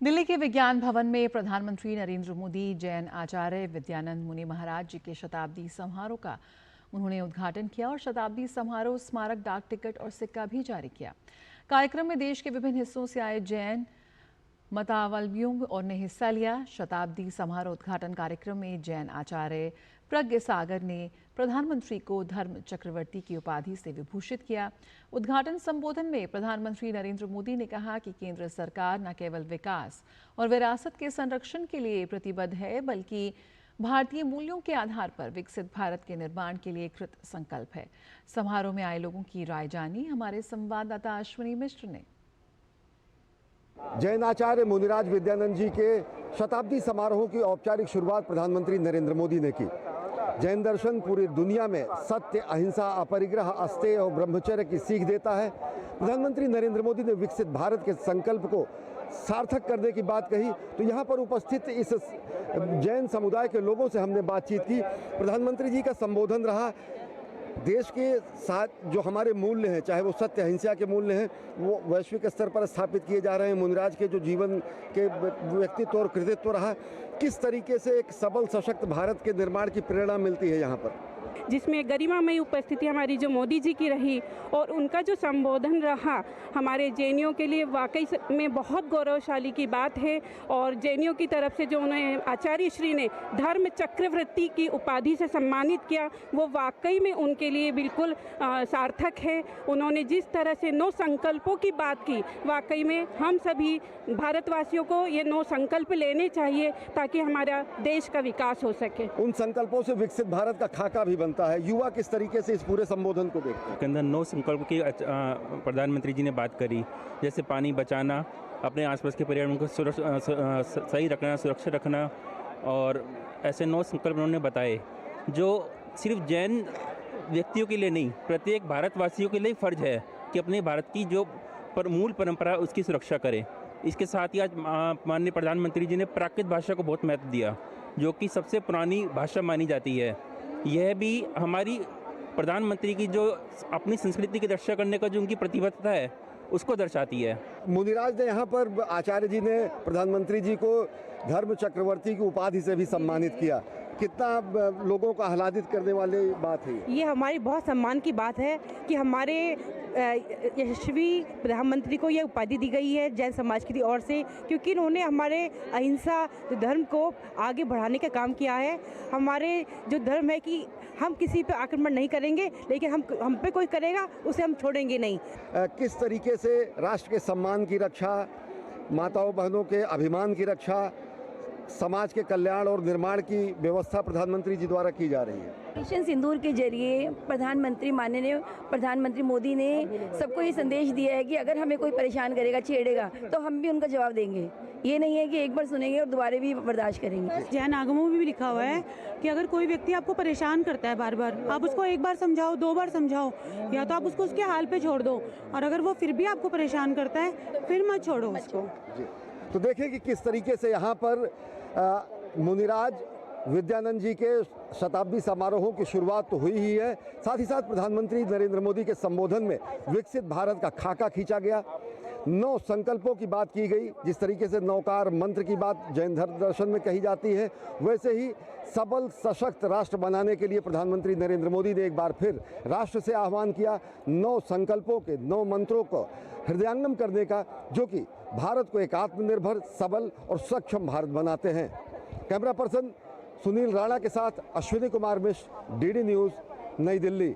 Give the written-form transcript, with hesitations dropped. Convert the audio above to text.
दिल्ली के विज्ञान भवन में प्रधानमंत्री नरेंद्र मोदी जैन आचार्य विद्यानंद मुनि महाराज जी के शताब्दी समारोह का उन्होंने उद्घाटन किया और शताब्दी समारोह स्मारक डाक टिकट और सिक्का भी जारी किया। कार्यक्रम में देश के विभिन्न हिस्सों से आए जैन मतावलंबियों ने हिस्सा लिया। शताब्दी समारोह उद्घाटन कार्यक्रम में जैन आचार्य प्रज्ञ सागर ने प्रधानमंत्री को धर्म चक्रवर्ती की उपाधि से विभूषित किया। उद्घाटन संबोधन में प्रधानमंत्री नरेंद्र मोदी ने कहा कि केंद्र सरकार न केवल विकास और विरासत के संरक्षण के लिए प्रतिबद्ध है, बल्कि भारतीय मूल्यों के आधार पर विकसित भारत के निर्माण के लिए कृत संकल्प है। समारोह में आए लोगों की राय जानी हमारे संवाददाता अश्विनी मिश्र ने। जैन आचार्य मुनिराज विद्यानंद जी के शताब्दी समारोह की औपचारिक शुरुआत प्रधानमंत्री नरेंद्र मोदी ने की। जैन दर्शन पूरी दुनिया में सत्य, अहिंसा, अपरिग्रह, अस्तेय और ब्रह्मचर्य की सीख देता है। प्रधानमंत्री नरेंद्र मोदी ने विकसित भारत के संकल्प को सार्थक करने की बात कही, तो यहाँ पर उपस्थित इस जैन समुदाय के लोगों से हमने बातचीत की। प्रधानमंत्री जी का संबोधन रहा। देश के साथ जो हमारे मूल्य हैं, चाहे वो सत्य अहिंसा के मूल्य हैं, वो वैश्विक स्तर पर स्थापित किए जा रहे हैं। मुनिराज के जो जीवन के व्यक्तित्व और कृतित्व रहा, किस तरीके से एक सबल सशक्त भारत के निर्माण की प्रेरणा मिलती है यहाँ पर, जिसमें गरिमामयी उपस्थिति हमारी जो मोदी जी की रही और उनका जो संबोधन रहा हमारे जैनियों के लिए वाकई में बहुत गौरवशाली की बात है। और जैनियों की तरफ से जो उन्हें आचार्य श्री ने धर्म चक्रवर्ती की उपाधि से सम्मानित किया, वो वाकई में उनके लिए बिल्कुल सार्थक है। उन्होंने जिस तरह से 9 संकल्पों की बात की, वाकई में हम सभी भारतवासियों को ये 9 संकल्प लेने चाहिए ताकि हमारा देश का विकास हो सके। उन संकल्पों से विकसित भारत का खाका भी बनता है। युवा किस तरीके से इस पूरे संबोधन को देखते हैं? के अंदर 9 संकल्प की प्रधानमंत्री जी ने बात करी, जैसे पानी बचाना, अपने आसपास के पर्यावरण को सही रखना, सुरक्षित रखना, और ऐसे 9 संकल्प उन्होंने बताए जो सिर्फ जैन व्यक्तियों के लिए नहीं, प्रत्येक भारतवासियों के लिए फ़र्ज है कि अपने भारत की जो मूल परंपरा है उसकी सुरक्षा करें। इसके साथ ही आज माननीय प्रधानमंत्री जी ने प्राकृत भाषा को बहुत महत्व दिया, जो कि सबसे पुरानी भाषा मानी जाती है। यह भी हमारी प्रधानमंत्री की जो अपनी संस्कृति की रक्षा करने का जो उनकी प्रतिबद्धता है उसको दर्शाती है। मुनिराज ने यहाँ पर आचार्य जी ने प्रधानमंत्री जी को धर्म चक्रवर्ती की उपाधि से भी सम्मानित किया। कितना लोगों को आह्लादित करने वाली बात है। ये हमारी बहुत सम्मान की बात है कि हमारे यशस्वी प्रधानमंत्री को यह उपाधि दी गई है जैन समाज की ओर से, क्योंकि इन्होंने हमारे अहिंसा धर्म को आगे बढ़ाने का काम किया है। हमारे जो धर्म है कि हम किसी पे आक्रमण नहीं करेंगे, लेकिन हम पे कोई करेगा उसे हम छोड़ेंगे नहीं। किस तरीके से राष्ट्र के सम्मान की रक्षा, माताओं बहनों के अभिमान की रक्षा, समाज के कल्याण और निर्माण की व्यवस्था प्रधानमंत्री जी द्वारा की जा रही है। मिशन सिंदूर के जरिए माननीय प्रधानमंत्री मोदी ने सबको ये संदेश दिया है कि अगर हमें कोई परेशान करेगा, छेड़ेगा, तो हम भी उनका जवाब देंगे। ये नहीं है कि एक बार सुनेंगे और दोबारा भी बर्दाश्त करेंगे। जैन आगमों में भी लिखा हुआ है कि अगर कोई व्यक्ति आपको परेशान करता है बार बार, आप उसको एक बार समझाओ, 2 बार समझाओ, या तो आप उसको उसके हाल पे छोड़ दो, और अगर वो फिर भी आपको परेशान करता है फिर मत छोड़ो उसको। तो देखें कि किस तरीके से यहाँ पर मुनिराज विद्यानंद जी के शताब्दी समारोहों की शुरुआत तो हुई ही है, साथ ही साथ प्रधानमंत्री नरेंद्र मोदी के संबोधन में विकसित भारत का खाका खींचा गया। 9 संकल्पों की बात की गई। जिस तरीके से नौकार मंत्र की बात जैन धर्म दर्शन में कही जाती है, वैसे ही सबल सशक्त राष्ट्र बनाने के लिए प्रधानमंत्री नरेंद्र मोदी ने एक बार फिर राष्ट्र से आह्वान किया 9 संकल्पों के 9 मंत्रों को हृदयंगम करने का, जो कि भारत को एक आत्मनिर्भर, सबल और सक्षम भारत बनाते हैं। कैमरा पर्सन सुनील राणा के साथ अश्विनी कुमार मिश्र, डीडी न्यूज़, नई दिल्ली।